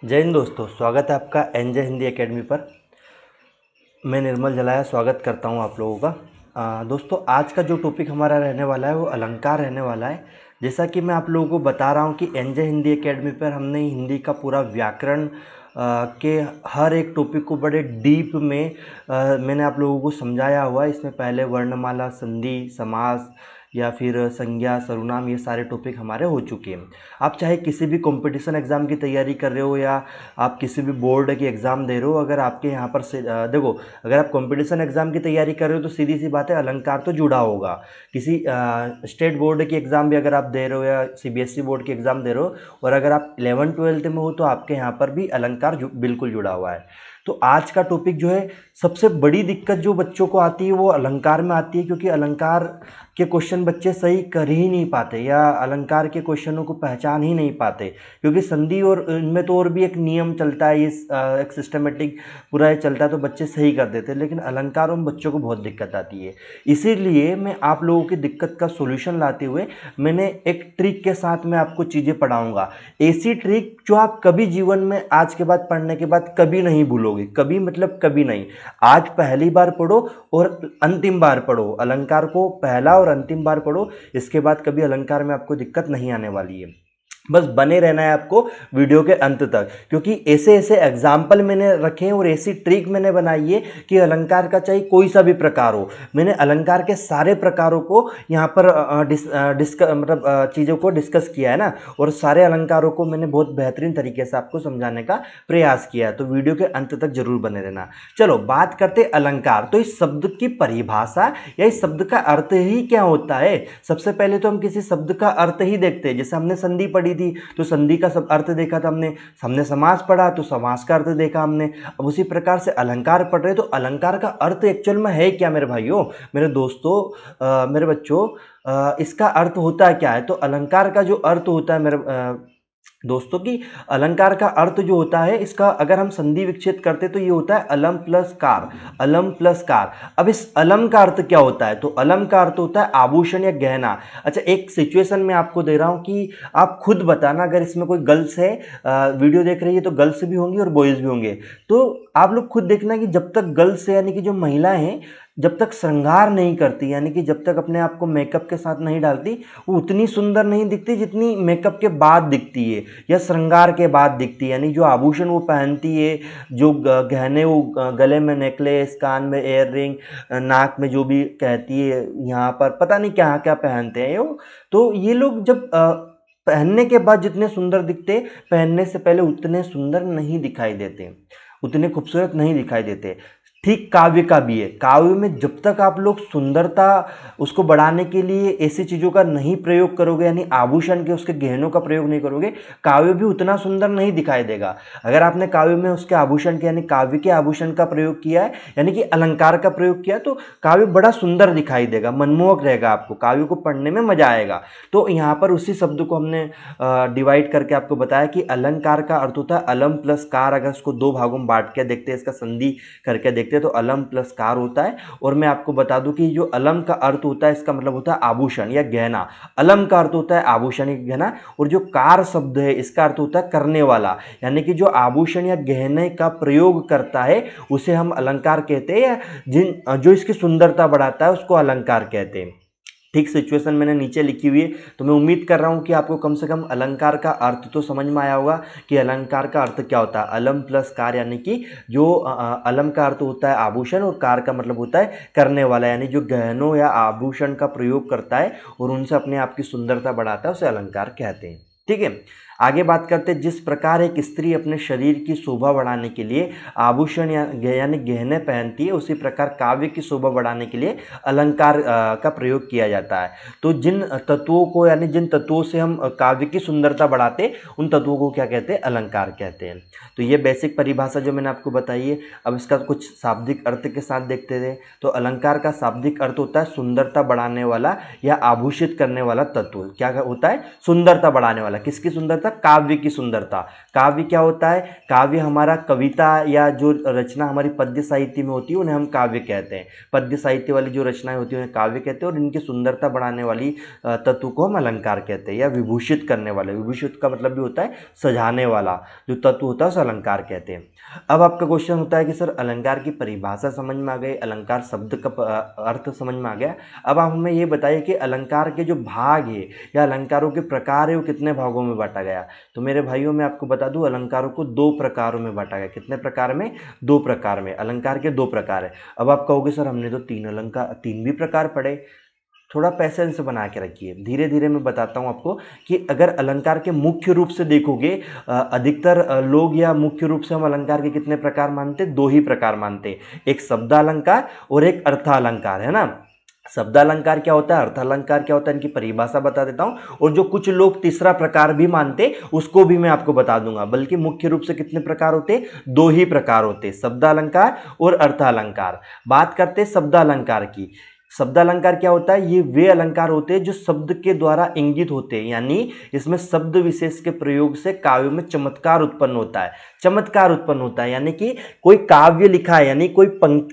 जय हिंद दोस्तों, स्वागत है आपका एनजे हिंदी एकेडमी पर। मैं निर्मल जलाया स्वागत करता हूं आप लोगों का। दोस्तों, आज का जो टॉपिक हमारा रहने वाला है वो अलंकार रहने वाला है। जैसा कि मैं आप लोगों को बता रहा हूं कि एनजे हिंदी एकेडमी पर हमने हिंदी का पूरा व्याकरण के हर एक टॉपिक को बड़े डीप में मैंने आप लोगों को समझाया हुआ है। इसमें पहले वर्णमाला, संधि, समास या फिर संज्ञा, सर्वनाम, ये सारे टॉपिक हमारे हो चुके हैं। आप चाहे किसी भी कंपटीशन एग्ज़ाम की तैयारी कर रहे हो या आप किसी भी बोर्ड की एग्ज़ाम दे रहे हो, अगर आपके यहाँ पर से देखो, अगर आप कंपटीशन एग्ज़ाम की तैयारी कर रहे हो तो सीधी सी बात है, अलंकार तो जुड़ा होगा। किसी स्टेट बोर्ड की एग्ज़ाम भी अगर आप दे रहे हो या सीबीएसई बोर्ड की एग्ज़ाम दे रहे हो और अगर आप 11th-12th में हो तो आपके यहाँ पर भी अलंकार बिल्कुल जुड़ा हुआ है। तो आज का टॉपिक जो है, सबसे बड़ी दिक्कत जो बच्चों को आती है वो अलंकार में आती है, क्योंकि अलंकार के क्वेश्चन बच्चे सही कर ही नहीं पाते या अलंकार के क्वेश्चनों को पहचान ही नहीं पाते, क्योंकि संधि और इनमें तो और भी एक नियम चलता है, इस एक सिस्टमेटिक पूरा चलता है, तो बच्चे सही कर देते हैं। लेकिन अलंकारों में बच्चों को बहुत दिक्कत आती है। इसीलिए मैं आप लोगों की दिक्कत का सोल्यूशन लाते हुए मैंने एक ट्रिक के साथ में आपको चीज़ें पढ़ाऊँगा। ऐसी ट्रिक जो आप कभी जीवन में आज के बाद पढ़ने के बाद कभी नहीं भूलोगे। कभी मतलब कभी नहीं। आज पहली बार पढ़ो और अंतिम बार पढ़ो। अलंकार को पहला और अंतिम बार पढ़ो, इसके बाद कभी अलंकार में आपको दिक्कत नहीं आने वाली है। बस बने रहना है आपको वीडियो के अंत तक, क्योंकि ऐसे ऐसे एग्जाम्पल मैंने रखे हैं और ऐसी ट्रिक मैंने बनाई है कि अलंकार का चाहे कोई सा भी प्रकार हो, मैंने अलंकार के सारे प्रकारों को यहाँ पर चीज़ों को डिस्कस किया है ना, और सारे अलंकारों को मैंने बहुत बेहतरीन तरीके से आपको समझाने का प्रयास किया है। तो वीडियो के अंत तक जरूर बने रहना। चलो बात करते अलंकार। तो इस शब्द की परिभाषा या इस शब्द का अर्थ ही क्या होता है। सबसे पहले तो हम किसी शब्द का अर्थ ही देखते हैं। जैसे हमने संधि पढ़ी थी तो संधि का सब अर्थ देखा था हमने समास पढ़ा तो समास का अर्थ देखा हमने। अब उसी प्रकार से अलंकार पढ़ रहे तो अलंकार का अर्थ एक्चुअल में है क्या मेरे भाइयों, मेरे दोस्तों, मेरे बच्चों, इसका अर्थ होता क्या है। तो अलंकार का जो अर्थ होता है मेरे दोस्तों की, अलंकार का अर्थ जो होता है, इसका अगर हम संधि विच्छेद करते तो ये होता है अलम प्लस कार। अलम प्लस कार। अब इस अलम का अर्थ क्या होता है, तो अलम का अर्थ होता है आभूषण या गहना। अच्छा, एक सिचुएशन में आपको दे रहा हूं कि आप खुद बताना, अगर इसमें कोई गर्ल्स है वीडियो देख रही है तो गर्ल्स भी होंगी और बॉयज भी होंगे, तो आप लोग खुद देखना कि जब तक गर्ल्स है यानी कि जो महिलाएं हैं, जब तक श्रृंगार नहीं करती, यानी कि जब तक अपने आप को मेकअप के साथ नहीं डालती, वो उतनी सुंदर नहीं दिखती जितनी मेकअप के बाद दिखती है या श्रृंगार के बाद दिखती है। यानी जो आभूषण वो पहनती है, जो गहने वो गले में नेकलेस, कान में एयर रिंग, नाक में जो भी कहती है, यहाँ पर पता नहीं क्या क्या पहनते हैं वो, तो ये लोग जब पहनने के बाद जितने सुंदर दिखते, पहनने से पहले उतने सुंदर नहीं दिखाई देते, उतने खूबसूरत नहीं दिखाई देते। ठीक काव्य का भी है। काव्य में जब तक आप लोग सुंदरता उसको बढ़ाने के लिए ऐसी चीज़ों का नहीं प्रयोग करोगे, यानी आभूषण के उसके गहनों का प्रयोग नहीं करोगे, काव्य भी उतना सुंदर नहीं दिखाई देगा। अगर आपने काव्य में उसके आभूषण के यानी काव्य के आभूषण का प्रयोग किया है, यानी कि अलंकार का प्रयोग किया, तो काव्य बड़ा सुंदर दिखाई देगा, मनमोहक रहेगा, आपको काव्य को पढ़ने में मजा आएगा। तो यहाँ पर उसी शब्द को हमने डिवाइड करके आपको बताया कि अलंकार का अर्थ होता है अलम प्लस कार। अगर उसको दो भागों में बांट के देखते हैं, इसका संधि करके देखते हैं, तो अलम प्लस कार होता है। और मैं आपको बता दूं कि जो अलम का अर्थ होता है, इसका मतलब होता है आभूषण या गहना। अलम का अर्थ होता है आभूषण या गहना, और जो कार शब्द है इसका अर्थ होता है करने वाला, यानी कि जो आभूषण या गहने का प्रयोग करता है उसे हम अलंकार कहते हैं, या जो इसकी सुंदरता बढ़ाता है उसको अलंकार कहते हैं। ठीक सिचुएशन मैंने नीचे लिखी हुई है, तो मैं उम्मीद कर रहा हूँ कि आपको कम से कम अलंकार का अर्थ तो समझ में आया होगा कि अलंकार का अर्थ क्या होता है। अलम प्लस कार, यानी कि जो अलम का अर्थ होता है आभूषण और कार का मतलब होता है करने वाला, यानी जो गहनों या आभूषण का प्रयोग करता है और उनसे अपने आप की सुंदरता बढ़ाता है, उसे अलंकार कहते हैं। ठीक है, आगे बात करते हैं। जिस प्रकार एक स्त्री अपने शरीर की शोभा बढ़ाने के लिए आभूषण यानी गहने पहनती है, उसी प्रकार काव्य की शोभा बढ़ाने के लिए अलंकार का प्रयोग किया जाता है। तो जिन तत्वों को यानी जिन तत्वों से हम काव्य की सुंदरता बढ़ाते, उन तत्वों को क्या कहते हैं, अलंकार कहते हैं। तो ये बेसिक परिभाषा जो मैंने आपको बताई है। अब इसका कुछ शाब्दिक अर्थ के साथ देखते थे। तो अलंकार का शाब्दिक अर्थ होता है सुंदरता बढ़ाने वाला या आभूषित करने वाला तत्व। क्या होता है, सुंदरता बढ़ाने वाला। किसकी सुंदरता, था काव्य की सुंदरता। काव्य क्या होता है? काव्य हमारा कविता या जो रचना हमारी पद्य साहित्य में होती है उन्हें हम काव्य कहते हैं। पद्य साहित्य वाली जो रचनाएं होती है उन्हें काव्य कहते हैं, और इनकी सुंदरता बढ़ाने वाली तत्व को हम अलंकार कहते हैं, या विभूषित करने वाले। विभूषित का मतलब भी होता है सजाने वाला जो तत्व होता है उसे अलंकार कहते हैं। अब आपका क्वेश्चन होता है कि सर अलंकार की परिभाषा समझ में आ गई, अलंकार शब्द का अर्थ समझ में आ गया, अब आप हमें ये बताइए कि अलंकार के जो भाग है या अलंकारों के प्रकार है वो कितने भागों में बांटा गया। तो मेरे भाइयों मैं आपको बता दूं अलंकारों को 2 प्रकारों में बांटा गया। कितने प्रकार में? 2 प्रकार में। अलंकार के 2 प्रकार है। अब आप कहोगे सर हमने तो 3 भी प्रकार पढ़े। थोड़ा पैसेंस बना के रखिए, धीरे धीरे मैं बताता हूँ आपको कि अगर अलंकार के मुख्य रूप से देखोगे, अधिकतर लोग या मुख्य रूप से हम अलंकार के कितने प्रकार मानते? 2 ही प्रकार मानते, एक शब्दालंकार और एक अर्थालंकार, है ना। शब्दालंकार क्या होता है, अर्थालंकार क्या होता है, इनकी परिभाषा बता देता हूं, और जो कुछ लोग तीसरा प्रकार भी मानते उसको भी मैं आपको बता दूंगा। बल्कि मुख्य रूप से कितने प्रकार होते? 2 ही प्रकार होते, शब्दालंकार और अर्थालंकार। बात करते शब्दालंकार की। शब्दालंकार क्या होता है? ये वे अलंकार होते हैं जो शब्द के द्वारा इंगित होते हैं, यानी इसमें शब्द विशेष के प्रयोग से काव्य में चमत्कार उत्पन्न होता है। चमत्कार उत्पन्न होता है यानी कि कोई काव्य लिखा है, यानी कोई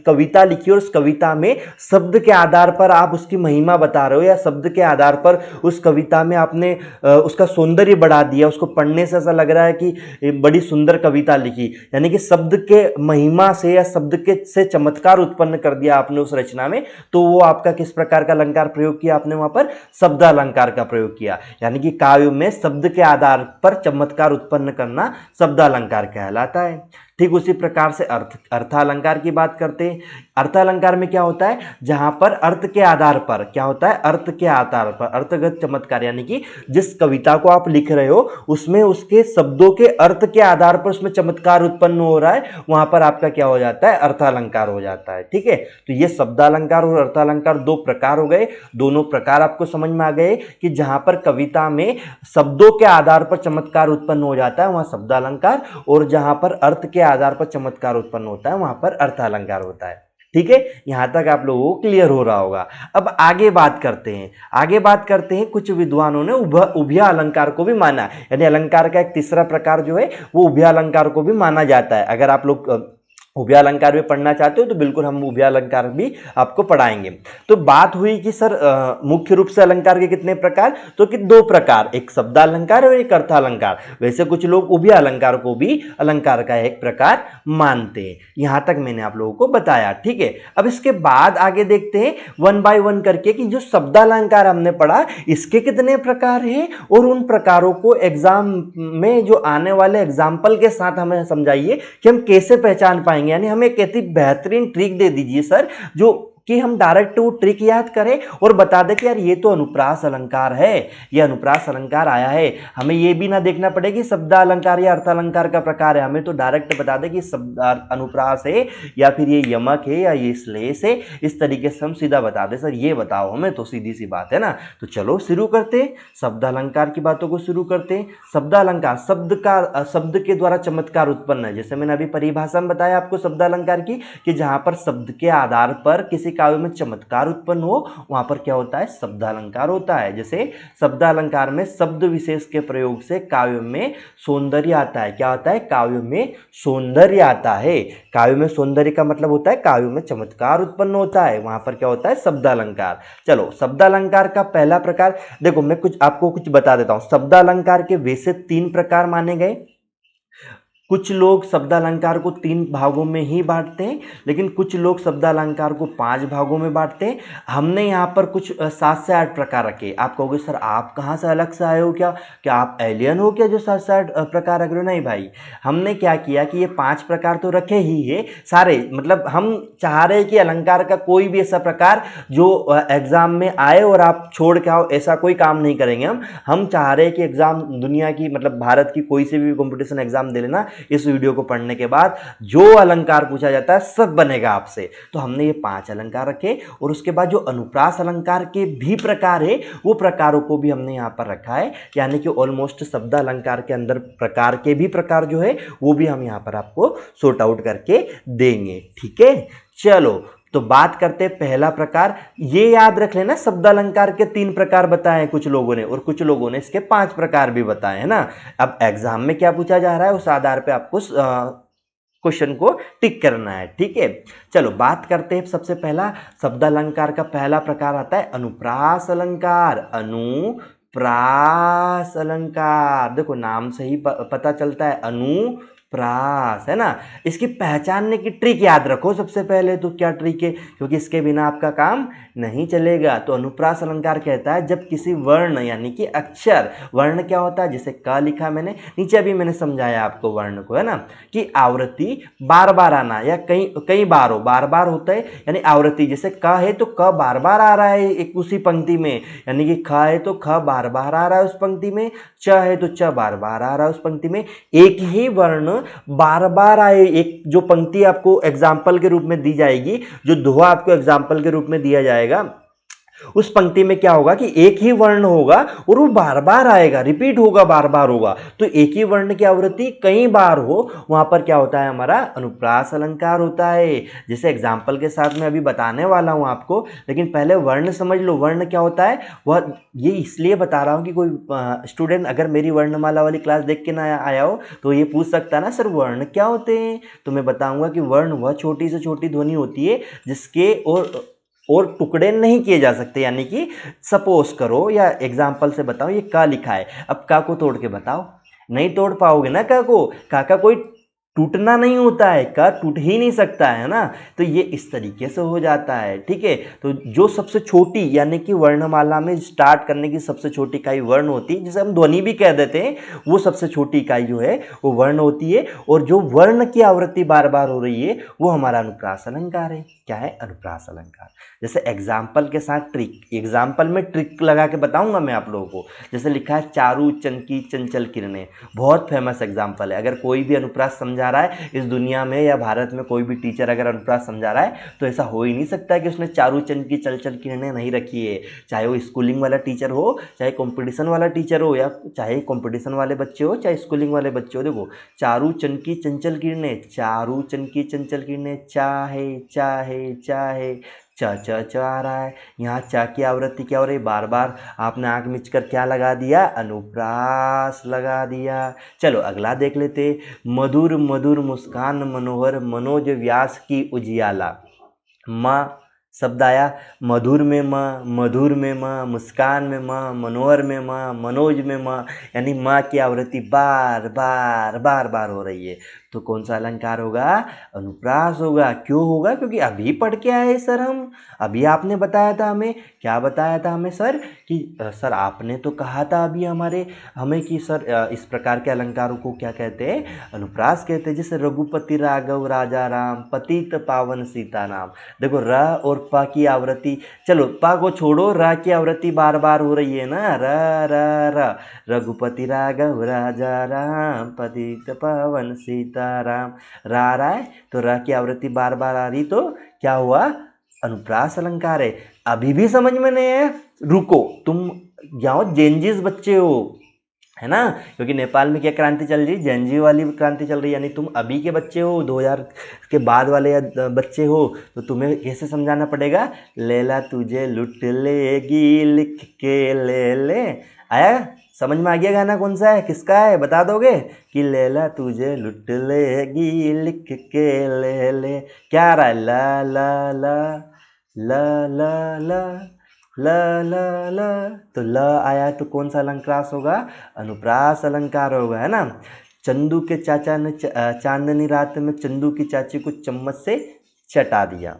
कविता लिखी और उस कविता में शब्द के आधार पर आप उसकी महिमा बता रहे हो, या शब्द के आधार पर उस कविता में आपने उसका सौंदर्य बढ़ा दिया, उसको पढ़ने से ऐसा लग रहा है कि बड़ी सुंदर कविता लिखी, यानी कि शब्द के महिमा से या शब्द के से चमत्कार उत्पन्न कर दिया आपने उस रचना में। तो वो आपका किस प्रकार का अलंकार प्रयोग किया आपने? वहां पर शब्दालंकार का प्रयोग किया, यानी कि काव्य में शब्द के आधार पर चमत्कार उत्पन्न करना शब्दालंकार कहलाता है। ठीक उसी प्रकार से अर्थालंकार की बात करते हैं। अर्थालंकार में क्या होता है? जहां पर अर्थ के आधार पर क्या होता है? अर्थ के आधार पर अर्थगत चमत्कार, यानी कि जिस कविता को आप लिख रहे हो उसमें उसके शब्दों के अर्थ के आधार पर उसमें चमत्कार उत्पन्न हो रहा है, वहां पर आपका क्या हो जाता है? अर्थालंकार हो जाता है। ठीक है, तो ये शब्दालंकार और अर्थालंकार 2 प्रकार हो गए। दोनों प्रकार आपको समझ में आ गए कि जहां पर कविता में शब्दों के आधार पर चमत्कार उत्पन्न हो जाता है वहां शब्दालंकार, और जहां पर अर्थ के आधार पर चमत्कार उत्पन्न होता है वहां पर अर्थालंकार होता है। ठीक है, यहां तक आप लोगों को क्लियर हो रहा होगा। अब आगे बात करते हैं कुछ विद्वानों ने उभय अलंकार को भी माना, यानी अलंकार का एक तीसरा प्रकार जो है वो उभय अलंकार को भी माना जाता है। अगर आप लोग उभय अलंकार में पढ़ना चाहते हो तो बिल्कुल हम उभय अलंकार भी आपको पढ़ाएंगे। तो बात हुई कि सर मुख्य रूप से अलंकार के कितने प्रकार? तो कि 2 प्रकार, एक शब्दालंकार और एक अर्थालंकार। वैसे कुछ लोग उभय अलंकार को भी अलंकार का एक प्रकार मानते हैं। यहां तक मैंने आप लोगों को बताया। ठीक है, अब इसके बाद आगे देखते हैं 1 बाय 1 करके कि जो शब्दालंकार हमने पढ़ा इसके कितने प्रकार हैं, और उन प्रकारों को एग्जाम में जो आने वाले एग्जाम्पल के साथ हमें समझाइए कि हम कैसे पहचान पाएंगे। यानी हमें एक ऐसी बेहतरीन ट्रिक दे दीजिए सर जो कि हम डायरेक्ट वो ट्रिक याद करें और बता दें कि यार ये तो अनुप्रास अलंकार है, ये अनुप्रास अलंकार आया है। हमें ये भी ना देखना पड़े कि शब्दालंकार या अर्थालंकार का प्रकार है, हमें तो डायरेक्ट बता दें कि शब्द अनुप्रास है या फिर ये यमक है या ये श्लेष है। इस तरीके से हम सीधा बता दें सर ये बताओ हमें, तो सीधी सी बात है ना। तो चलो शुरू करते हैं, शब्दालंकार की बातों को शुरू करते हैं। शब्दालंकार शब्द के द्वारा चमत्कार उत्पन्न है। जैसे मैंने अभी परिभाषा में बताया आपको शब्दालंकार की कि जहां पर शब्द के आधार पर किसी काव्य में चमत्कार उत्पन्न हो वहां पर क्या होता है? शब्दालंकार होता है। जैसे शब्दालंकार में शब्द विशेष के प्रयोग से काव्य में सौंदर्य आता है। क्या आता है? काव्य में सौंदर्य आता है। काव्य में सौंदर्य का मतलब होता है काव्य में चमत्कार उत्पन्न होता है, वहां पर क्या होता है? शब्दालंकार। चलो शब्दालंकार का पहला प्रकार देखो, मैं आपको कुछ बता देता हूं। शब्दालंकार के वैसे 3 प्रकार माने गए। कुछ लोग शब्दालंकार को 3 भागों में ही बांटते हैं, लेकिन कुछ लोग शब्दालंकार को 5 भागों में बांटते हैं। हमने यहाँ पर कुछ 7 से 8 प्रकार रखे। आप कहोगे सर आप कहाँ से अलग से आए हो, क्या आप एलियन हो क्या जो 7 से 8 प्रकार रख रहे हो? नहीं भाई, हमने क्या किया कि ये 5 प्रकार तो रखे ही है सारे, मतलब हम चाह रहे हैं कि अलंकार का कोई भी ऐसा प्रकार जो एग्जाम में आए और आप छोड़ के आओ, ऐसा कोई काम नहीं करेंगे। हम चाह रहे हैं कि एग्जाम दुनिया की, मतलब भारत की कोई से भी कॉम्पिटिशन एग्जाम दे लेना, इस वीडियो को पढ़ने के बाद जो अलंकार पूछा जाता है सब बनेगा आपसे। तो हमने ये 5 अलंकार रखे, और उसके बाद जो अनुप्रास अलंकार के भी प्रकार है वो प्रकारों को भी हमने यहाँ पर रखा है, यानी कि ऑलमोस्ट शब्दालंकार के अंदर प्रकार के भी प्रकार जो है वो भी हम यहाँ पर आपको सॉर्ट आउट करके देंगे। ठीक है, चलो तो बात करते हैं पहला प्रकार। ये याद रख लेना, शब्द अलंकार के 3 प्रकार बताए हैं कुछ लोगों ने, और कुछ लोगों ने इसके 5 प्रकार भी बताए हैं ना। अब एग्जाम में क्या पूछा जा रहा है उस आधार पे आपको क्वेश्चन को टिक करना है, ठीक है। चलो बात करते हैं सबसे पहला शब्द अलंकार का पहला प्रकार आता है अनुप्रास अलंकार। अनुप्रास अलंकार, देखो नाम से ही पता चलता है अनुप्रास, है ना। इसकी पहचानने की ट्रिक याद रखो सबसे पहले। तो क्या ट्रिक है, क्योंकि इसके बिना आपका काम नहीं चलेगा। तो अनुप्रास अलंकार कहता है जब किसी वर्ण यानी कि अक्षर, वर्ण क्या होता है, जैसे क लिखा मैंने नीचे, अभी मैंने समझाया आपको वर्ण को, है ना, कि आवृत्ति बार बार आना या कई कई बार हो, बार बार होता है यानी आवृत्ति। जैसे क है तो क बार बार आ रहा है एक उसी पंक्ति में, यानी कि ख है तो ख बार बार आ रहा है उस पंक्ति में, च है तो च बार बार आ रहा है उस पंक्ति में। एक ही वर्ण बार बार आए, एक जो पंक्ति आपको एग्जाम्पल के रूप में दी जाएगी, जो दोहा आपको एग्जाम्पल के रूप में दिया जाएगा, उस पंक्ति में क्या होगा कि एक ही वर्ण होगा और वो बार बार आएगा, रिपीट होगा, बार बार होगा। तो एक ही वर्ण की आवृत्ति कई बार हो, वहां पर क्या होता है, हमारा अनुप्रास अलंकार होता है। जैसे एग्जाम्पल के साथ मैं अभी बताने वाला हूं आपको, लेकिन पहले वर्ण समझ लो। वर्ण क्या होता है, वह ये इसलिए बता रहा हूं कि कोई स्टूडेंट अगर मेरी वर्णमाला वाली क्लास देख के ना आया हो तो ये पूछ सकता है ना, सर वर्ण क्या होते हैं। तो मैं बताऊंगा कि वर्ण वह छोटी से छोटी ध्वनि होती है जिसके और टुकड़े नहीं किए जा सकते। यानी कि सपोज करो या एग्जाम्पल से बताओ, ये का लिखा है, अब का को तोड़ के बताओ, नहीं तोड़ पाओगे ना का को। का कोई टूटना नहीं होता है, का टूट ही नहीं सकता है ना। तो ये इस तरीके से हो जाता है, ठीक है। तो जो सबसे छोटी यानी कि वर्णमाला में स्टार्ट करने की सबसे छोटी इकाई वर्ण होती है, जिसे हम ध्वनि भी कह देते हैं, वो सबसे छोटी इकाई जो है वो वर्ण होती है। और जो वर्ण की आवृत्ति बार बार हो रही है वो हमारा अनुप्रास अलंकार है। क्या है, अनुप्रास अलंकार। जैसे एग्जाम्पल के साथ ट्रिक, एग्जाम्पल में ट्रिक लगा के बताऊंगा मैं आप लोगों को। जैसे लिखा है चारू चनकी चंचल किरणें, बहुत फेमस एग्जाम्पल है। अगर कोई भी अनुप्रास समझा रहा है इस दुनिया में या भारत में, कोई भी टीचर अगर अनुप्रास समझा रहा है तो ऐसा हो ही नहीं सकता कि उसने चारू चनकी चंचल किरणें नहीं रखी है। चाहे वो स्कूलिंग वाला टीचर हो, चाहे कॉम्पिटिशन वाला टीचर हो, या चाहे कॉम्पिटिशन वाले बच्चे हो, चाहे स्कूलिंग वाले बच्चे हो। देखो चारू चनकी चंचल किरणें, चारू चनकी चंचल किरणें, चाहे चाहे चाहे, च च च आ रहा है। यहाँ च की आवृत्ति क्या हो रही है, बार बार। आपने आंख मिचकर क्या लगा दिया, अनुप्रास लगा दिया। चलो अगला देख लेते। मधुर मधुर मुस्कान मनोहर मनोज व्यास की उजियाला। माँ शब्द आया, मधुर में माँ, मधुर में माँ, मुस्कान में माँ, मनोहर में माँ, मनोज में माँ, यानी माँ की आवृत्ति बार बार बार बार हो रही है। तो कौन सा अलंकार होगा, अनुप्रास होगा। क्यों होगा, क्योंकि अभी पढ़ के आए सर हम, अभी आपने बताया था हमें, क्या बताया था हमें सर, कि सर आपने तो कहा था अभी हमें कि सर इस प्रकार के अलंकारों को क्या कहते हैं, अनुप्रास कहते हैं। जैसे रघुपति राघव राजा राम, पतित पावन सीताराम। देखो र और प की आवृत्ति, चलो प को छोड़ो, र की आवृत्ति बार बार हो रही है ना, र र र, रघुपति राघव राजा राम, पतित पावन सीताराम। रा रहा है तो र की आवृत्ति बार बार आ रही, तो क्या हुआ, अनुप्रास अलंकार है। अभी भी समझ में नहीं है, रुको, तुम जाओ जेनजीज बच्चे हो, है ना, क्योंकि नेपाल में क्या क्रांति चल रही है, जेनजी वाली क्रांति चल रही है। यानी तुम अभी के बच्चे हो, 2000 के बाद वाले या बच्चे हो, तो तुम्हें कैसे समझाना पड़ेगा, लैला तुझे लुट लेगी लिख के ले ले। आया समझ में आ गया गाना कौन सा है, किसका है, बता दोगे, कि लैला तुझे लुट लेगी लिख के ले ले। क्या आ रहा है, ला ला ला ला ला ला ला ला ला, तो ल आया तो कौन सा अलंकार होगा, अनुप्रास अलंकार होगा, है ना। चंदू के चाचा ने चांदनी रात में चंदू की चाची को चम्मच से चटा दिया।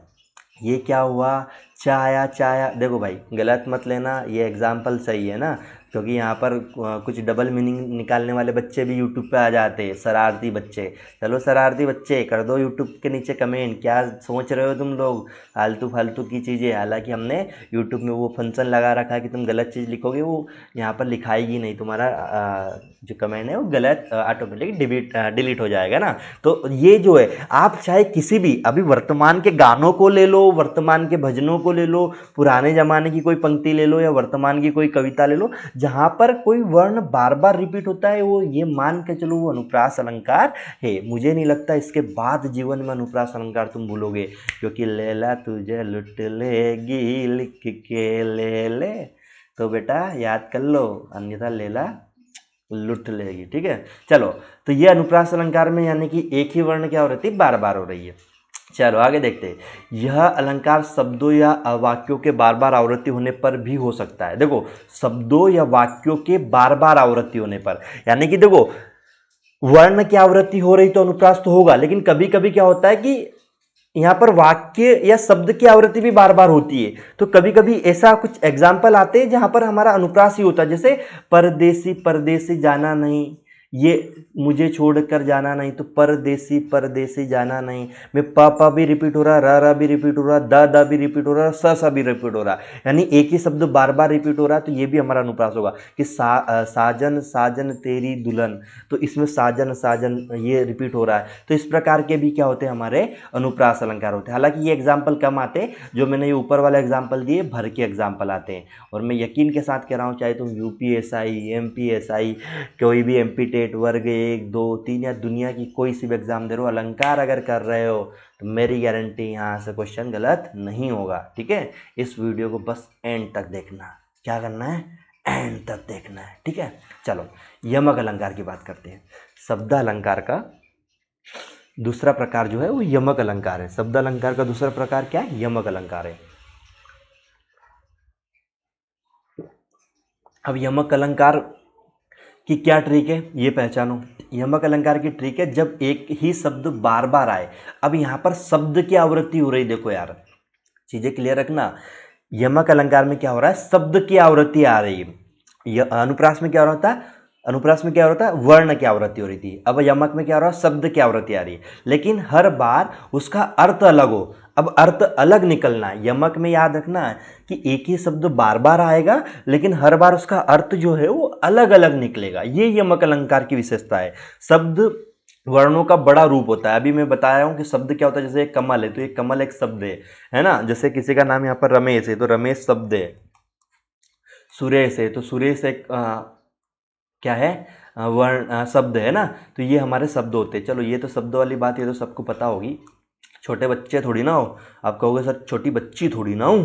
ये क्या हुआ, चाया चाया। देखो भाई गलत मत लेना, ये एग्जाम्पल सही है ना, क्योंकि यहाँ पर कुछ डबल मीनिंग निकालने वाले बच्चे भी यूट्यूब पे आ जाते हैं, शरारती बच्चे। चलो शरारती बच्चे कर दो यूट्यूब के नीचे कमेंट, क्या सोच रहे हो तुम लोग, फालतू फालतू की चीज़ें। हालांकि हमने यूट्यूब में वो फंक्शन लगा रखा है कि तुम गलत चीज़ लिखोगे वो यहाँ पर लिखाएगी नहीं, तुम्हारा जो कमेंट है वो गलत ऑटोमेटिक डिलीट हो जाएगा ना। तो ये जो है, आप चाहे किसी भी अभी वर्तमान के गानों को ले लो, वर्तमान के भजनों को ले लो, पुराने ज़माने की कोई पंक्ति ले लो, या वर्तमान की कोई कविता ले लो, जहां पर कोई वर्ण बार बार रिपीट होता है वो ये मान के चलो वो अनुप्रास अलंकार है। मुझे नहीं लगता इसके बाद जीवन में अनुप्रास अलंकार तुम भूलोगे, क्योंकि लैला तुझे लुट लेगी लिख के ले। तो बेटा याद कर लो, अन्यथा लैला लुट लेगी। ठीक है, चलो तो ये अनुप्रास अलंकार में यानी कि एक ही वर्ण क्या हो रही थी, बार बार हो रही है। चलो आगे देखते हैं। यह अलंकार शब्दों या वाक्यों के बार बार आवृत्ति होने पर भी हो सकता है। देखो, शब्दों या वाक्यों के बार बार आवृत्ति होने पर, यानी कि देखो वर्ण की आवृत्ति हो रही तो अनुप्रास तो होगा, लेकिन कभी कभी क्या होता है कि यहाँ पर वाक्य या शब्द की आवृत्ति भी बार बार होती है। तो कभी कभी ऐसा कुछ एग्जाम्पल आते हैं जहां पर हमारा अनुप्रास ही होता है, जैसे परदेसी परदेसी जाना नहीं, ये मुझे छोड़कर जाना नहीं, तो परदेसी परदेसी जाना नहीं में प भी रिपीट हो रहा, र भी रिपीट हो रहा, द भी रिपीट हो रहा, स भी रिपीट हो रहा, यानी एक ही शब्द बार बार रिपीट हो रहा है। तो ये भी हमारा अनुप्रास होगा कि साजन साजन तेरी दुल्हन, तो इसमें साजन साजन ये रिपीट हो रहा है। तो इस प्रकार के भी क्या होते हैं, हमारे अनुप्रास अलंकार होते हैं। हालांकि ये एग्जाम्पल कम आते हैं, जो मैंने ये ऊपर वाला एग्जाम्पल दिए भर के एग्जाम्पल आते हैं। और मैं यकीन के साथ कह रहा हूँ, चाहे तुम UPSI MPSI कोई भी MP टेट वर्ग 1 2 3 या दुनिया की कोई सी भी एग्जाम दे रहे हो, अलंकार अगर कर रहे हो तो मेरी गारंटी यहाँ से क्वेश्चन गलत नहीं होगा। ठीक है, इस वीडियो को बस एंड तक देखना। क्या करना है, एंड तक देखना है। ठीक है, चलो यमक अलंकार की बात करते हैं। शब्द अलंकार का दूसरा प्रकार जो है वो यमक अलंकार है। शब्द अलंकार का दूसरा प्रकार क्या है, यमक अलंकार है। अब यमक अलंकार कि क्या ट्रिक है ये पहचानो। यमक अलंकार की ट्रिक है जब एक ही शब्द बार बार आए। अब यहाँ पर शब्द की आवृत्ति हो रही, देखो यार चीजें क्लियर रखना। यमक अलंकार में क्या हो रहा है, शब्द की आवृत्ति आ रही है। अनुप्रास में क्या हो रहा था, अनुप्रास में क्या हो रहा था, वर्ण की आवृत्ति हो रही थी। अब यमक में क्या हो रहा है, शब्द की आवृत्ति आ रही है, लेकिन हर बार उसका अर्थ अलग हो। अब अर्थ अलग निकलना है। यमक में याद रखना है कि एक ही शब्द बार बार आएगा, लेकिन हर बार उसका अर्थ जो है वो अलग अलग निकलेगा। ये यमक अलंकार की विशेषता है। शब्द वर्णों का बड़ा रूप होता है। अभी मैं बताया हूं कि शब्द क्या होता है, जैसे एक कमल है तो एक कमल एक शब्द है ना। जैसे किसी का नाम यहाँ पर रमेश है तो रमेश शब्द है। सुरेश है तो सुरेश एक क्या है, वर्ण शब्द है ना। तो ये हमारे शब्द होते हैं। चलो ये तो शब्द वाली बात, ये तो सबको पता होगी। छोटे बच्चे थोड़ी ना हो, आप कहोगे सर छोटी बच्ची थोड़ी ना हूं।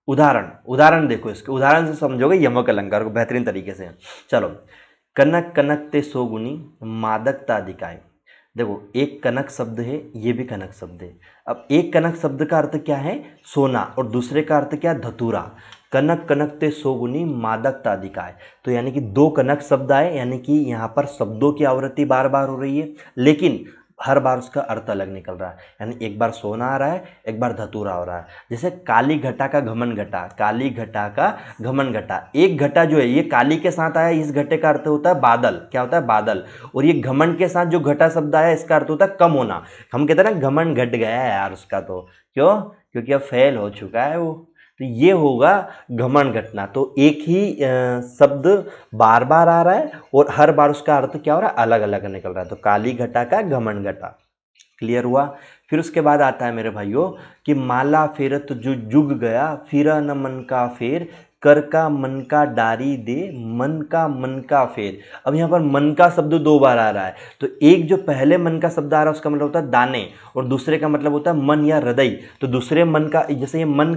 उदाहरण देखो, इसके उदाहरण से समझोगे यमक अलंकार को बेहतरीन तरीके से। चलो, कनक कनक ते सोगुनी मादकता दिखाए। देखो एक कनक शब्द है, ये भी कनक शब्द है। अब एक कनक शब्द का अर्थ क्या है, सोना, और दूसरे का अर्थ क्या है, धतूरा। कनक कनक ते सोगुनी मादकता दिखाए, तो यानी कि दो कनक शब्द आए, यानी कि यहाँ पर शब्दों की आवृत्ति बार बार हो रही है, लेकिन हर बार उसका अर्थ अलग निकल रहा है। यानी एक बार सोना आ रहा है, एक बार धतूरा हो रहा है। जैसे काली घटा का घमन घटा, काली घटा का घमन घटा। एक घटा जो है ये काली के साथ आया, इस घटे का अर्थ होता है बादल। क्या होता है, बादल। और ये घमन के साथ जो घटा शब्द आया इसका अर्थ होता है कम होना। हम कहते हैं ना घमन घट गया है यार उसका, तो क्यों, क्योंकि अब फेल हो चुका है वो। तो ये होगा घमंड घटना। तो एक ही शब्द बार बार आ रहा है और हर बार उसका अर्थ क्या हो रहा है, अलग अलग निकल रहा है। तो काली घटा का घमंड घटा, क्लियर हुआ। फिर उसके बाद आता है मेरे भाइयों कि माला फेरत जो जुग गया, फिर न मन का फेर, कर का मन का डारी दे, मन का फेर। अब यहाँ पर मन का शब्द दो बार आ रहा है। तो एक जो पहले मन का शब्द आ रहा है उसका मतलब होता है दाने, और दूसरे का मतलब होता है मन या हृदय। तो दूसरे मन का, जैसे ये मन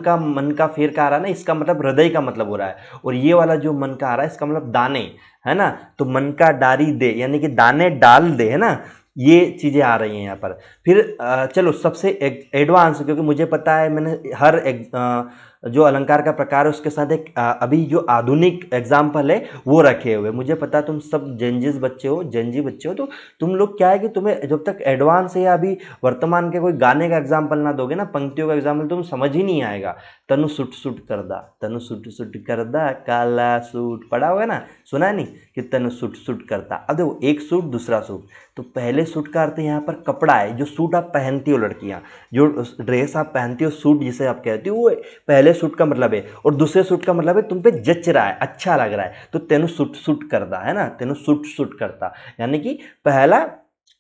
का फेर का आ रहा है ना, इसका मतलब हृदय का मतलब हो रहा है। और ये वाला जो मन का आ रहा है इसका मतलब दाने है ना। तो मन का डारी दे यानी कि दाने डाल दे, है ना। ये चीजें आ रही हैं यहाँ पर। फिर चलो सबसे एडवांस, क्योंकि मुझे पता है मैंने हर जो अलंकार का प्रकार है उसके साथ एक अभी जो आधुनिक एग्जाम्पल है वो रखे हुए। मुझे पता है तुम सब जेंजी बच्चे हो, तो तुम लोग क्या है कि तुम्हें जब तक एडवांस है या अभी वर्तमान के कोई गाने का एग्जाम्पल ना दोगे ना, पंक्तियों का एग्जाम्पल, तुम समझ ही नहीं आएगा। तनु सुट सुट करदा, तनु सुट सुट करदा, काला सूट पड़ा होगा ना, सुना है नहीं कि तनु सुट सुट करता। अब देखो एक सूट दूसरा सूट, तो पहले सूट का अर्थ यहाँ पर कपड़ा है, जो सूट आप पहनती हो लड़कियाँ, जो ड्रेस आप पहनती हो, सूट जिसे आप कहती हो, वो पहले सूट का मतलब है। और दूसरे सूट का मतलब है तुम पे जच रहा है, अच्छा लग रहा है। तो तेनु सूट सूट करता है ना, तेनु सूट सूट करता, यानी कि पहला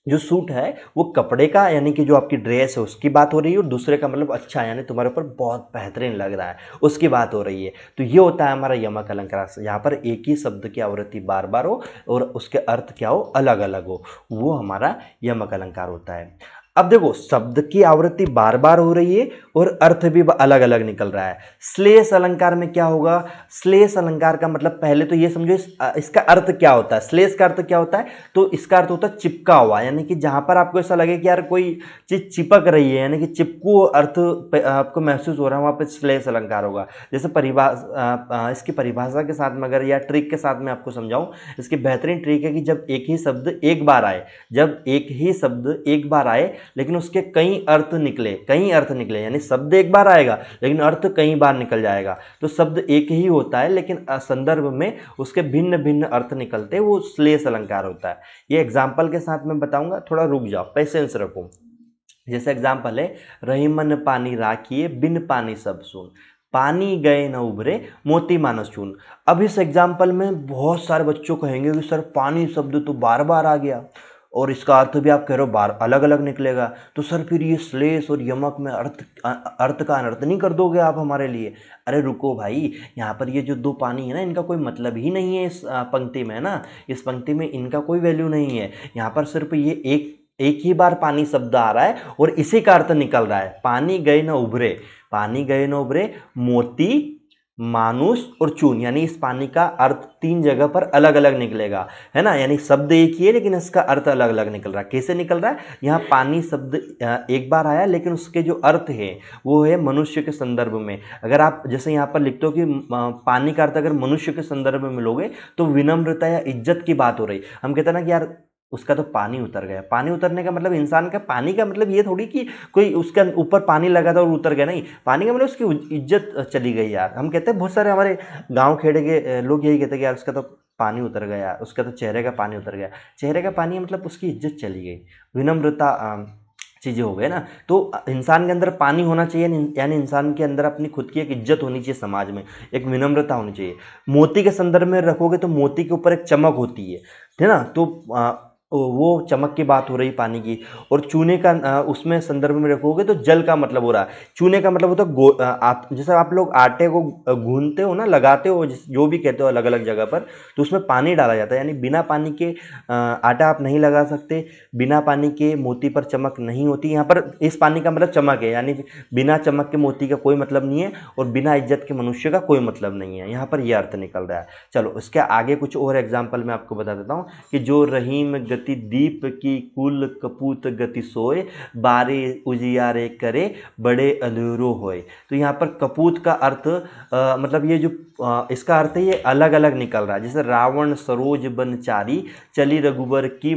जो सूट है वो कपड़े का यानी कि जो आपकी ड्रेस है उसकी बात हो रही है, और दूसरे का मतलब अच्छा यानी तुम्हारे ऊपर बहुत बेहतरीन लग रहा है उसकी बात हो रही है। तो ये होता है हमारा यमक अलंकार, यहाँ पर एक ही शब्द की आवृत्ति बार बार हो और उसके अर्थ क्या हो, अलग अलग हो, वो हमारा यमक अलंकार होता है। अब देखो शब्द की आवृत्ति बार बार हो रही है और अर्थ भी अलग अलग निकल रहा है। श्लेष अलंकार में क्या होगा, श्लेष अलंकार का मतलब पहले तो ये समझो इसका अर्थ क्या होता है। श्लेष का अर्थ क्या होता है, तो इसका अर्थ होता है चिपका हुआ, यानी कि जहां पर आपको ऐसा लगे कि यार कोई चीज चिपक रही है, यानी कि चिपकू अर्थ आपको महसूस हो रहा है, वहां पर श्लेष अलंकार होगा। जैसे परिभाषा, इसकी परिभाषा के साथ में अगर या ट्रिक के साथ में आपको समझाऊं, इसकी बेहतरीन ट्रिक है कि जब एक ही शब्द एक बार आए, जब एक ही शब्द एक बार आए लेकिन उसके कई अर्थ निकले, कई अर्थ निकले, यानी शब्द एक बार आएगा लेकिन अर्थ कई बार निकल जाएगा, तो शब्द एक ही होता है लेकिन संदर्भ में उसके भिन्न भिन्न अर्थ निकलते हैं, वो श्लेष अलंकार होता है। ये एग्जाम्पल के साथ में बताऊंगा, थोड़ा रुक जाओ, पेशेंस रखो। जैसे एग्जाम्पल है, रही मन पानी राखिए बिन पानी सब सुन, पानी गए न उभरे मोती मानस चून। अब इस एग्जाम्पल में बहुत सारे बच्चों कहेंगे कि सर पानी शब्द तो बार बार आ गया और इसका अर्थ भी आप कह रहे हो बार अलग अलग निकलेगा, तो सर फिर ये श्लेष और यमक में अर्थ का अनर्थ नहीं कर दोगे आप हमारे लिए। अरे रुको भाई, यहाँ पर ये जो दो पानी है ना, इनका कोई मतलब ही नहीं है इस पंक्ति में, है ना, इस पंक्ति में इनका कोई वैल्यू नहीं है। यहाँ पर सिर्फ ये एक ही बार पानी शब्द आ रहा है और इसी का अर्थ निकल रहा है, पानी गए न उभरे, पानी गए न उभरे मोती मानुष और चून, यानी इस पानी का अर्थ तीन जगह पर अलग अलग निकलेगा, है ना, यानी शब्द एक ही है लेकिन इसका अर्थ अलग अलग निकल रहा है। कैसे निकल रहा है, यहाँ पानी शब्द एक बार आया लेकिन उसके जो अर्थ है वो है मनुष्य के संदर्भ में। अगर आप जैसे यहाँ पर लिखते हो कि पानी का अर्थ अगर मनुष्य के संदर्भ में लोगे तो विनम्रता या इज्जत की बात हो रही। हम कहते हैं ना कि यार उसका तो पानी उतर गया, पानी उतरने का मतलब इंसान का पानी का मतलब ये थोड़ी कि कोई उसके ऊपर पानी लगा था और उतर गया, नहीं, पानी का मतलब उसकी इज्जत चली गई यार। हम कहते हैं बहुत सारे हमारे गांव खेड़े के लोग यही कहते हैं कि यार उसका तो पानी उतर गया, उसका तो चेहरे का पानी उतर गया। चेहरे का पानी मतलब उसकी इज्जत चली गई, विनम्रता चीज़ें हो गई ना। तो इंसान के अंदर पानी होना चाहिए, यानी इंसान के अंदर अपनी खुद की एक इज्जत होनी चाहिए, समाज में एक विनम्रता होनी चाहिए। मोती के संदर्भ में रखोगे तो मोती के ऊपर एक चमक होती है ना, तो वो चमक की बात हो रही पानी की। और चूने का उसमें संदर्भ में रखोगे तो जल का मतलब हो रहा है। चूने का मतलब होता है आप जैसे आप लोग आटे को गूंथते हो ना, लगाते हो, जो भी कहते हो अलग अलग जगह पर, तो उसमें पानी डाला जाता है, यानी बिना पानी के आटा आप नहीं लगा सकते, बिना पानी के मोती पर चमक नहीं होती। यहाँ पर इस पानी का मतलब चमक है, यानी बिना चमक के मोती का कोई मतलब नहीं है और बिना इज्जत के मनुष्य का कोई मतलब नहीं है, यहाँ पर यह अर्थ निकल रहा है। चलो इसके आगे कुछ और एग्जाम्पल मैं आपको बता देता हूँ कि जो रहीम गति दीप की कुल कपूत गति सोए, बारे उजियारे करे बड़े अंधेरो होए। तो यहाँ पर कपूत का अर्थ मतलब ये जो इसका अर्थ है ये अलग अलग निकल रहा है। जैसे रावण सरोज बनचारी चली रघुवर की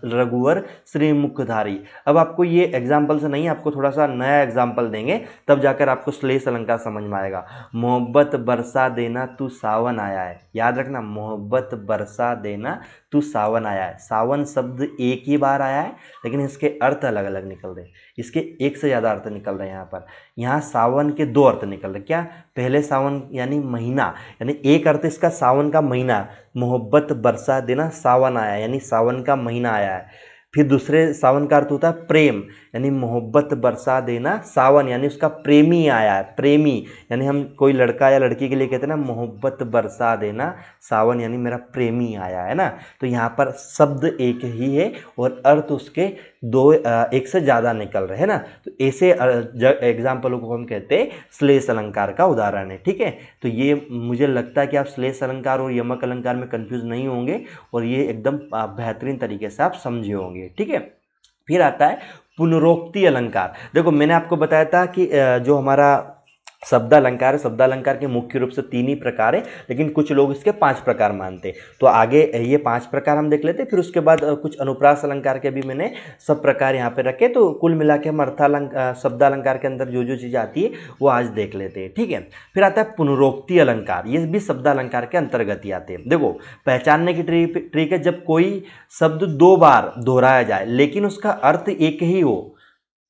रघुवर श्री मुखधारी। अब आपको ये एग्जाम्पल से नहीं, आपको थोड़ा सा नया एग्जाम्पल देंगे तब जाकर आपको श्लेष अलंकार समझ में आएगा। मोहब्बत बरसा देना तू सावन आया है, याद रखना, मोहब्बत बरसा देना तू सावन आया है। सावन शब्द एक ही बार आया है लेकिन इसके अर्थ अलग अलग निकल रहे हैं, इसके एक से ज़्यादा अर्थ निकल रहे हैं। यहाँ पर यहाँ सावन के दो अर्थ निकल रहे, क्या, पहले सावन यानी महीना, यानी एक अर्थ इसका सावन का महीना, मोहब्बत बरसा देना सावन आया यानी सावन का महीना आया है। फिर दूसरे सावन का अर्थ होता है प्रेम, यानी मोहब्बत बरसा देना सावन यानी उसका प्रेमी आया है, प्रेमी, यानी हम कोई लड़का या लड़की के लिए कहते हैं ना मोहब्बत बरसा देना सावन यानी मेरा प्रेमी आया है ना। तो यहाँ पर शब्द एक ही है और अर्थ उसके दो एक से ज़्यादा निकल रहे हैं ना। तो ऐसे एग्जाम्पलों को हम कहते हैं श्लेष अलंकार का उदाहरण है, ठीक है। तो ये मुझे लगता है कि आप श्लेष अलंकार और यमक अलंकार में कंफ्यूज नहीं होंगे और ये एकदम बेहतरीन तरीके से आप समझे होंगे, ठीक है। फिर आता है पुनरोक्ति अलंकार। देखो मैंने आपको बताया था कि जो हमारा शब्दालंकार है, शब्दालंकार के मुख्य रूप से 3 ही प्रकार है लेकिन कुछ लोग इसके 5 प्रकार मानते हैं। तो आगे ये 5 प्रकार हम देख लेते हैं, फिर उसके बाद कुछ अनुप्रास अलंकार के भी मैंने सब प्रकार यहाँ पे रखे। तो कुल मिला के हम शब्दालंकार के अंदर जो जो चीज़ आती है वो आज देख लेते हैं, ठीक है। फिर आता है पुनरोक्ति अलंकार, ये भी शब्दालंकार के अंतर्गत ही आते हैं। देखो पहचानने की ट्रिक है, जब कोई शब्द 2 बार दोहराया जाए लेकिन उसका अर्थ एक ही हो,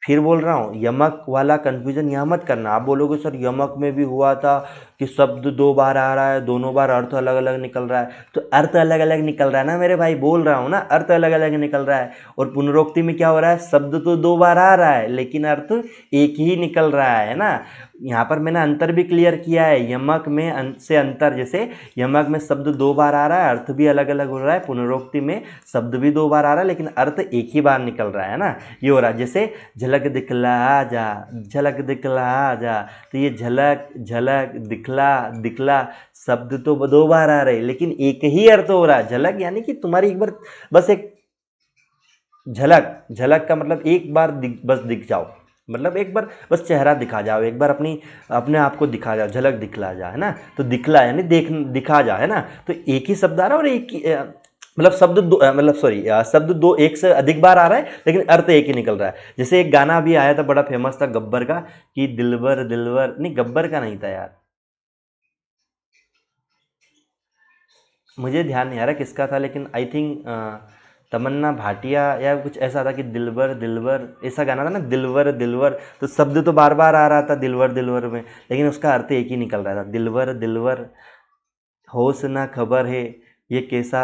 फिर बोल रहा हूँ, यमक वाला कंफ्यूजन यहाँ मत करना। आप बोलोगे सर यमक में भी हुआ था कि शब्द 2 बार आ रहा है, दोनों बार अर्थ अलग अलग निकल रहा है। तो अर्थ अलग अलग निकल रहा है ना मेरे भाई, बोल रहा हूँ ना, अर्थ अलग अलग निकल रहा है। और पुनरोक्ति में क्या हो रहा है, शब्द तो 2 बार आ रहा है लेकिन अर्थ एक ही निकल रहा है ना। यहाँ पर मैंने अंतर भी क्लियर किया है, यमक में से अंतर, जैसे यमक में शब्द 2 बार आ रहा है, अर्थ भी अलग अलग हो रहा है। पुनरोक्ति में शब्द भी 2 बार आ रहा है लेकिन अर्थ एक ही बार निकल रहा है ना, ये हो रहा है। जैसे झलक दिखला जा, झलक दिखला जा, तो ये झलक झलक दिखला दिखला शब्द तो 2 बार आ रहे लेकिन एक ही अर्थ हो रहा है। झलक यानी कि तुम्हारी एक बार बस एक झलक, झलक का मतलब एक बार बस दिख जाओ, मतलब एक बार बस चेहरा दिखा जाओ, एक बार अपने आप को दिखा जाओ, झलक दिखला जा, है ना। तो दिखला यानी दिखा जा, है ना। तो एक ही शब्द आ रहा है और एक ही मतलब शब्द दो मतलब सॉरी शब्द दो एक से अधिक बार आ रहा है लेकिन अर्थ एक ही निकल रहा है। जैसे एक गाना भी आया था बड़ा फेमस था गब्बर का, कि दिलबर दिलबर, नहीं गब्बर का नहीं था यार, मुझे ध्यान नहीं आ रहा किसका था, लेकिन आई थिंक तमन्ना भाटिया या कुछ ऐसा था कि दिलबर दिलबर, ऐसा गाना था ना, दिलबर दिलबर। तो शब्द तो बार बार आ रहा था दिलबर दिलबर में लेकिन उसका अर्थ एक ही निकल रहा था, दिलबर दिलबर, होश ना खबर है ये कैसा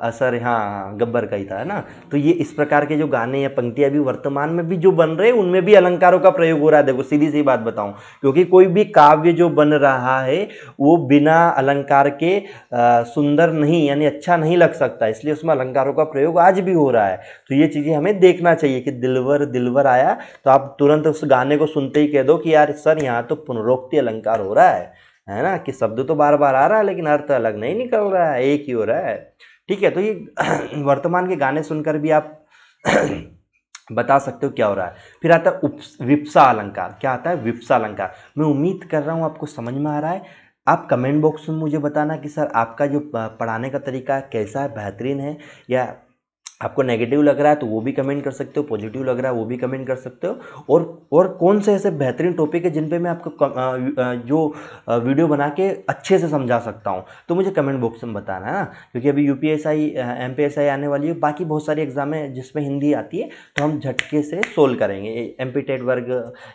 असर है। हाँ हाँ, गब्बर का ही था, है ना। तो ये इस प्रकार के जो गाने या पंक्तियां भी वर्तमान में भी जो बन रहे हैं उनमें भी अलंकारों का प्रयोग हो रहा है। देखो सीधी सी बात बताऊं, क्योंकि कोई भी काव्य जो बन रहा है वो बिना अलंकार के सुंदर नहीं, यानी अच्छा नहीं लग सकता, इसलिए उसमें अलंकारों का प्रयोग आज भी हो रहा है। तो ये चीज़ें हमें देखना चाहिए कि दिलवर दिलवर आया तो आप तुरंत उस गाने को सुनते ही कह दो कि यार सर यहाँ तो पुनरोक्ति अलंकार हो रहा है ना, कि शब्द तो बार बार आ रहा है लेकिन अर्थ अलग नहीं निकल रहा है, एक ही हो रहा है। ठीक है, तो ये वर्तमान के गाने सुनकर भी आप बता सकते हो क्या हो रहा है। फिर आता है विप्सा अलंकार। क्या आता है, विप्सा अलंकार। मैं उम्मीद कर रहा हूँ आपको समझ में आ रहा है। आप कमेंट बॉक्स में मुझे बताना कि सर आपका जो पढ़ाने का तरीका कैसा है, बेहतरीन है या आपको नेगेटिव लग रहा है, तो वो भी कमेंट कर सकते हो, पॉजिटिव लग रहा है वो भी कमेंट कर सकते हो। और कौन से ऐसे बेहतरीन टॉपिक है जिन पे मैं आपको जो वीडियो बना के अच्छे से समझा सकता हूँ, तो मुझे कमेंट बॉक्स में बताना है ना। क्योंकि अभी यूपीएसआई एमपीएसआई आने वाली है, बाकी बहुत सारी एग्जाम है जिसमें हिंदी आती है, तो हम झटके से सोल्व करेंगे। एमपी टेट वर्ग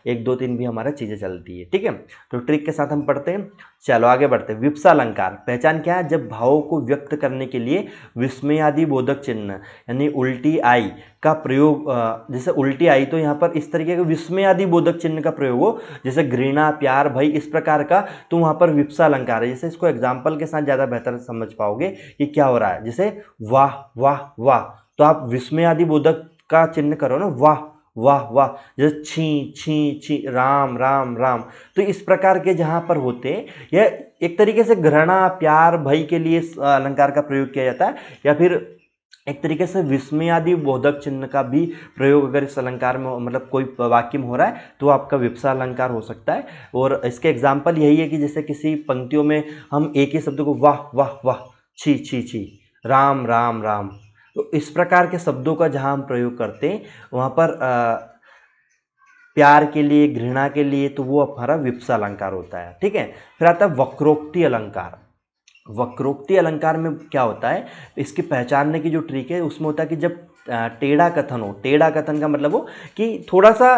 1 2 3 भी हमारा चीज़ें चलती है। ठीक है, तो ट्रिक के साथ हम पढ़ते हैं। चलो आगे बढ़ते हैं। विप्सा अलंकार पहचान क्या है, जब भावों को व्यक्त करने के लिए विस्मयादि बोधक चिन्ह यानी उल्टी आई का प्रयोग, जैसे उल्टी आई तो यहाँ पर इस तरीके के विस्मयादि बोधक चिन्ह का प्रयोग हो, जैसे घृणा प्यार भय इस प्रकार का, तो वहाँ पर विप्सा अलंकार है। जैसे इसको एग्जाम्पल के साथ ज़्यादा बेहतर समझ पाओगे कि क्या हो रहा है। जैसे वाह वाह वाह, तो आप विस्मयादि बोधक का चिन्ह करो ना, वाह वाह वाह। जैसे छी छी छी, राम राम राम, तो इस प्रकार के जहाँ पर होते हैं, यह एक तरीके से घृणा प्यार भय के लिए अलंकार का प्रयोग किया जाता है। या फिर एक तरीके से विस्मयादि बोधक चिन्ह का भी प्रयोग अगर इस अलंकार में, मतलब कोई वाक्य में हो रहा है, तो आपका विप्सा अलंकार हो सकता है। और इसके एग्जाम्पल यही है कि जैसे किसी पंक्तियों में हम एक ही शब्द को वाह वाह वाह, छी छी छी, राम राम राम, तो इस प्रकार के शब्दों का जहाँ हम प्रयोग करते हैं वहाँ पर प्यार के लिए घृणा के लिए, तो वो हमारा विप्सा अलंकार होता है। ठीक है, फिर आता है वक्रोक्ति अलंकार। वक्रोक्ति अलंकार में क्या होता है, इसकी पहचानने की जो ट्रिक है उसमें होता है कि जब टेढ़ा कथन हो, टेढ़ा कथन का मतलब हो कि थोड़ा सा,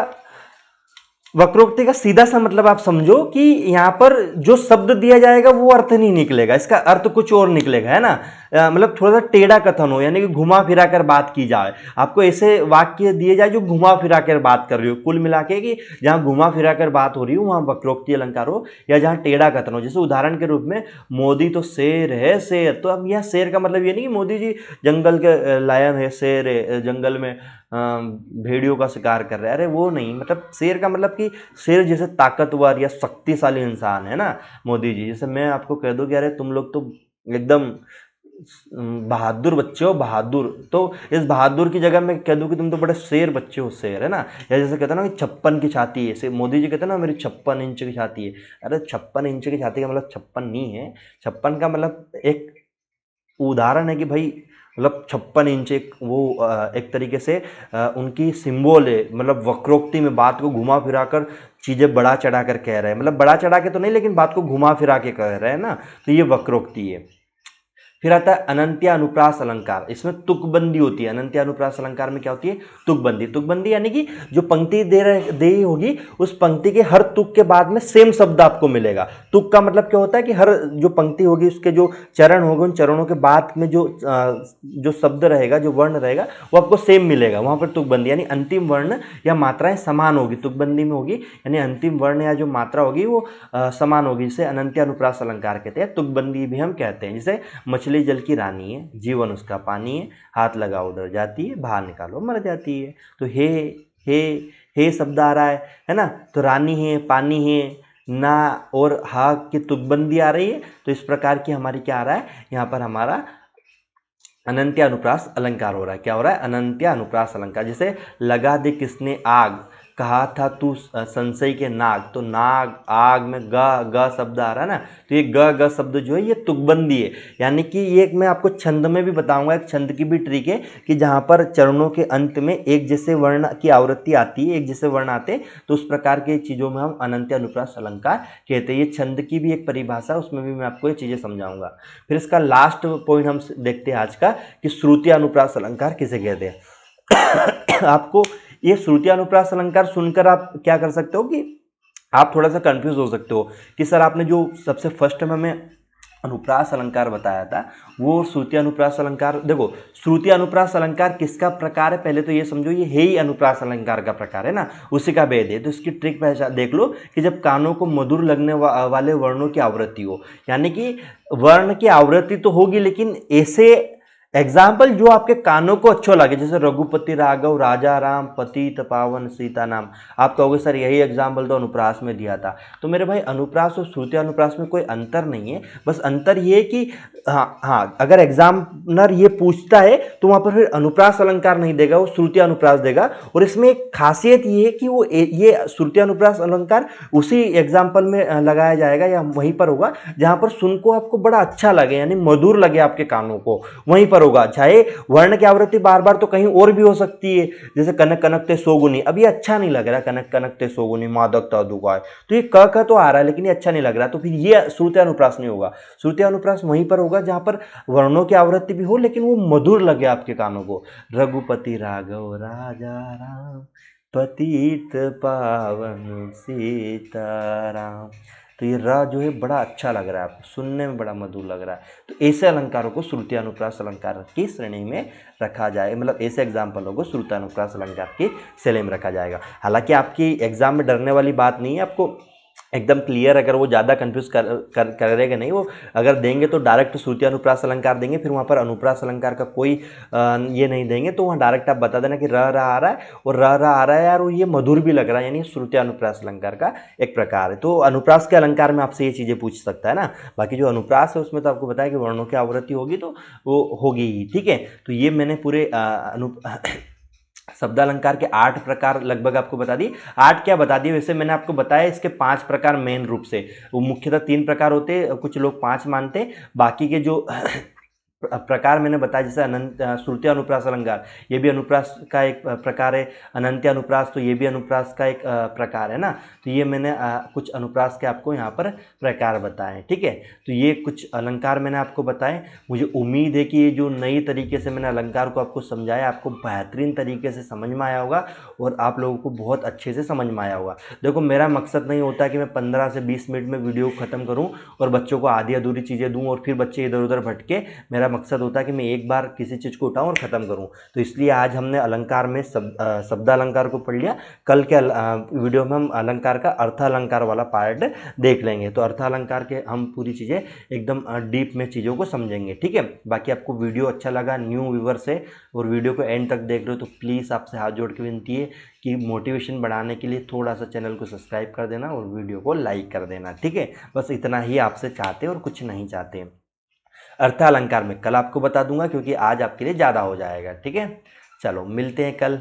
वक्रोक्ति का सीधा सा मतलब आप समझो कि यहाँ पर जो शब्द दिया जाएगा वो अर्थ नहीं निकलेगा, इसका अर्थ कुछ और निकलेगा, है ना। मतलब थोड़ा सा टेढ़ा कथन हो, यानी कि घुमा फिरा कर बात की जाए, आपको ऐसे वाक्य दिए जाए जो घुमा फिरा कर बात कर रही हो, कुल मिला के कि जहाँ घुमा फिरा कर बात हो रही हो वहाँ वक्रोक्ति अलंकार हो, या जहाँ टेढ़ा कथन हो। जैसे उदाहरण के रूप में, मोदी तो शेर है शेर, तो अब यह शेर का मतलब ये नहीं कि मोदी जी जंगल के लायन है, शेर है, जंगल में भेड़ियों का शिकार कर रहे हैं, अरे वो नहीं, मतलब शेर का मतलब कि शेर जैसे ताकतवर या शक्तिशाली इंसान है ना मोदी जी। जैसे मैं आपको कह दूं कि अरे तुम लोग तो एकदम बहादुर बच्चे हो, बहादुर, तो इस बहादुर की जगह मैं कह दूं कि तुम तो बड़े शेर बच्चे हो, शेर, है ना। या जैसे कहते हैं ना कि 56 की छाती है, मोदी जी कहते हैं ना मेरी 56 इंच की छाती है, अरे 56 इंच की छाती का मतलब 56 नहीं है, 56 का मतलब एक उदाहरण है कि भाई मतलब 56 इंच एक वो एक तरीके से उनकी सिंबल है, मतलब वक्रोक्ति में बात को घुमा फिरा कर चीज़ें बढ़ा चढ़ा कर कह रहे हैं, मतलब बढ़ा चढ़ा के तो नहीं लेकिन बात को घुमा फिरा के कह रहे हैं ना, तो ये वक्रोक्ति है। फिर आता है अनंत्य अनुप्रास अलंकार, इसमें तुकबंदी होती है। अनंत्य अनुप्रास अलंकार में क्या होती है? तुकबंदी। तुकबंदी यानी कि जो पंक्ति दे होगी उस पंक्ति के हर तुक के बाद में सेम शब्द आपको मिलेगा। तुक का मतलब क्या होता है कि हर जो पंक्ति होगी उसके जो चरण होंगे उन चरणों के बाद में जो शब्द रहेगा, जो वर्ण रहेगा वो आपको सेम मिलेगा, वहां पर तुकबंदी। यानी अंतिम वर्ण या मात्राएं समान होगी, तुकबंदी में होगी, यानी अंतिम वर्ण या जो मात्रा होगी वो समान होगी, जिसे अनंत्य अनुप्रास अलंकार कहते हैं। तुकबंदी भी हम कहते हैं। जैसे मछली जल की रानी है, जीवन उसका पानी है, हाथ लगाओ उधर जाती है, बाहर निकालो मर जाती है। तो हे हे शब्द आ रहा है ना, तो रानी है, पानी है, ना और हा की तुकबंदी आ रही है। तो इस प्रकार की हमारी क्या आ रहा है, यहाँ पर हमारा अनंत्य अनुप्रास अलंकार हो रहा है। क्या हो रहा है? अनंत्य अनुप्रास अलंकार। जैसे लगा दे किसने आग, कहा था तू संशय के नाग, तो नाग आग में ग शब्द आ रहा है ना, तो ये ग शब्द जो है ये तुकबंदी है। यानी कि ये मैं आपको छंद में भी बताऊंगा, एक छंद की भी ट्रिक है कि जहां पर चरणों के अंत में एक जैसे वर्ण की आवृत्ति आती है, एक जैसे वर्ण आते, तो उस प्रकार के चीजों में हम अनंत्य अनुप्रास अलंकार कहते हैं। ये छंद की भी एक परिभाषा, उसमें भी मैं आपको ये चीजें समझाऊंगा। फिर इसका लास्ट पॉइंट हम देखते हैं आज का कि श्रुति अनुप्रास अलंकार किसे कहते हैं। आपको ये श्रुति अनुप्रास अलंकार सुनकर आप क्या कर सकते हो कि आप थोड़ा सा कंफ्यूज हो सकते हो कि सर आपने जो सबसे फर्स्ट में हमें अनुप्रास अलंकार बताया था वो श्रुति अनुप्रास अलंकार। देखो श्रुति अनुप्रास अलंकार किसका प्रकार है, पहले तो ये समझो ये है ही अनुप्रास अलंकार का प्रकार है ना, उसी का भेद है। तो इसकी ट्रिक पहचान देख लो कि जब कानों को मधुर लगने वाले वर्णों की आवृत्ति हो, यानी कि वर्ण की आवृत्ति तो होगी लेकिन ऐसे एग्जाम्पल जो आपके कानों को अच्छो लगे, जैसे रघुपति राघव राजा राम पतित पावन सीता नाम। आप कहोगे सर यही एग्जाम्पल तो अनुप्रास में दिया था। तो मेरे भाई अनुप्रास और श्रुति अनुप्रास में कोई अंतर नहीं है, बस अंतर ये कि हाँ अगर एग्जामिनर ये पूछता है तो वहां पर फिर अनुप्रास अलंकार नहीं देगा, वो श्रुति अनुप्रास देगा। और इसमें एक खासियत ये है कि वो ये श्रुति अनुप्रास अलंकार उसी एग्जाम्पल में लगाया जाएगा या वहीं पर होगा जहां पर सुन को आपको बड़ा अच्छा लगे, यानी मधुर लगे आपके कानों को, वहीं पर होगा। चाहे वर्ण की आवृत्ति बार बार तो कहीं और भी हो सकती है, जैसे कनक कनक ते सोगुनी, अब ये अच्छा नहीं लग रहा, कनक कनक ते सोगुनी मादक तादुगाय, तो ये क तो आ रहा है लेकिन ये अच्छा नहीं लग रहा, तो फिर ये श्रुति अनुप्रास नहीं होगा। श्रुति अनुप्रास वहीं पर होगा जहां पर वर्णों की आवृत्ति भी हो लेकिन वो मधुर लगे आपके कानों को। रघुपति राघव राजा राम पतित पावन सीताराम, तो ये र जो है बड़ा अच्छा लग रहा है आपको, सुनने में बड़ा मधुर लग रहा है। तो ऐसे अलंकारों को श्रुति अनुप्रास अलंकार की श्रेणी में रखा जाए, मतलब ऐसे एग्जाम्पलों को श्रुति अनुप्रास अलंकार की श्रेणी में रखा जाएगा। हालांकि आपकी एग्जाम में डरने वाली बात नहीं है, आपको एकदम क्लियर, अगर वो ज़्यादा कंफ्यूज करेगा नहीं, वो अगर देंगे तो डायरेक्ट श्रुति अनुप्रास अलंकार देंगे, फिर वहाँ पर अनुप्रास अलंकार का कोई ये नहीं देंगे, तो वहाँ डायरेक्ट आप बता देना कि र आ रहा है और र आ रहा है यार, वो ये मधुर भी लग रहा है, यानी श्रुति अनुप्रास अलंकार का एक प्रकार है। तो अनुप्रास के अलंकार में आपसे ये चीज़ें पूछ सकता है ना। बाकी जो अनुप्रास है उसमें तो आपको बताया कि वर्णों की आवृत्ति होगी तो वो होगी ही, ठीक है। तो ये मैंने पूरे शब्दालंकार के 8 प्रकार लगभग आपको बता दिए। 8 क्या बता दिए, वैसे मैंने आपको बताया इसके 5 प्रकार मेन रूप से, वो मुख्यतः 3 प्रकार होते, कुछ लोग 5 मानते, बाकी के जो प्रकार मैंने बताया जैसे अनंत श्रुति अनुप्रास अलंकार, ये भी अनुप्रास का एक प्रकार है। अनंत्य अनुप्रास, तो ये भी अनुप्रास का एक प्रकार है ना। तो ये मैंने कुछ अनुप्रास के आपको यहाँ पर प्रकार बताए, ठीक है। तो ये कुछ अलंकार मैंने आपको बताए। मुझे उम्मीद है कि ये जो नई तरीके से मैंने अलंकार को आपको समझाया, आपको बेहतरीन तरीके से समझ में आया होगा और आप लोगों को बहुत अच्छे से समझ में आया होगा। देखो मेरा मकसद नहीं होता कि मैं 15 से 20 मिनट में वीडियो को ख़त्म करूँ और बच्चों को आधी अधूरी चीज़ें दूँ और फिर बच्चे इधर उधर भटके। मेरा मकसद होता है कि मैं एक बार किसी चीज़ को उठाऊं और ख़त्म करूं। तो इसलिए आज हमने अलंकार में शब्दालंकार को पढ़ लिया। कल के वीडियो में हम अलंकार का अर्थालंकार वाला पार्ट देख लेंगे। तो अर्थालंकार के हम पूरी चीज़ें एकदम डीप में चीज़ों को समझेंगे, ठीक है। बाकी आपको वीडियो अच्छा लगा, न्यू व्यूवर्स है और वीडियो को एंड तक देख रहे हो, तो प्लीज़ आपसे हाथ जोड़ के विनती है कि मोटिवेशन बढ़ाने के लिए थोड़ा सा चैनल को सब्सक्राइब कर देना और वीडियो को लाइक कर देना, ठीक है। बस इतना ही आपसे चाहते और कुछ नहीं चाहते। अर्थालंकार में कल आपको बता दूंगा क्योंकि आज आपके लिए ज़्यादा हो जाएगा, ठीक है। चलो मिलते हैं कल।